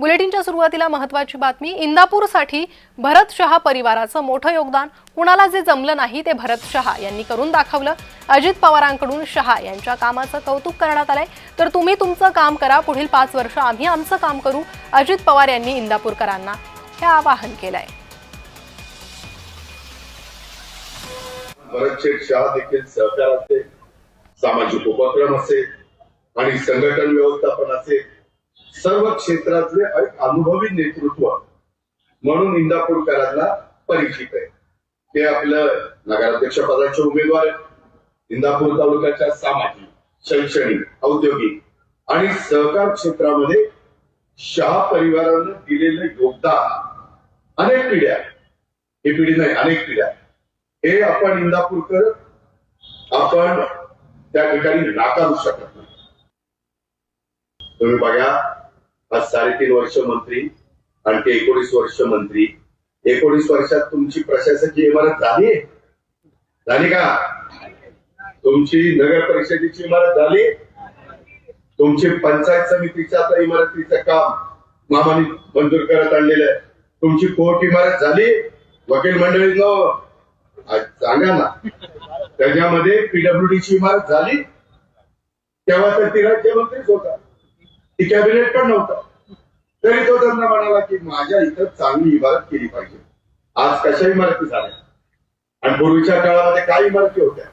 बुलेटिनच्या सुरुवातीला महत्त्वाची बातमी। इंदापूरसाठी भरत शहा परिवाराचं मोठं योगदान। कुणाला जे जमलं नाही ते भरत शहा यांनी करून दाखवलं। अजित पवारांकडून शहा यांच्या कामाचं कौतुक करण्यात आलंय। तर तुम्ही तुमचं काम करा, पुढील 5 वर्ष आम्ही आमचं काम करू, अजित पवार यांनी इंदापूरकरांना हे आवाहन केलंय। भरत शहा देखील सहकाराचे सामाजिक उपक्रम असेल आणि संघटन व्यवस्थापन असेल, सर्व क्षेत्रातले अनुभवी नेतृत्व म्हणून इंदापूरकरांना परिचित आहे। ते आपलं नगराध्यक्ष पदाचे उमेदवार इंदापूर तालुक्याच्या सामाजिक, शैक्षणिक, औद्योगिक आणि सहकार क्षेत्रामध्ये शहा परिवारानं दिलेलं योगदान अनेक पिढ्या, ही पिढी नाही अनेक पिढ्या, हे आपण इंदापूरकर आपण त्या ठिकाणी नाकारू शकत नाही। तुम्ही बघा, आज 3.5 वर्ष मंत्री, आणखी 19 वर्ष मंत्री, 19 वर्षात तुमची प्रशासकीय इमारत झाली का? तुमची नगर परिषदेची इमारत झाली? तुमची पंचायत समितीच्या आता इमारतीचं काम मामानी मंजूर करत आणलेलं आहे। तुमची कोर्ट इमारत झाली? वकील मंडळींनो सांगा ना, त्याच्यामध्ये पीडब्ल्यूडीची इमारत झाली? तेव्हा तर ती राज्यमंत्रीच होता, ती कॅबिनेट पण नव्हता, तरी तो त्यांना म्हणाला की माझ्या इथं चांगली इमारत केली पाहिजे। आज कशा इमारती झाल्या आणि पूर्वीच्या काळामध्ये काय इमारती होत्या?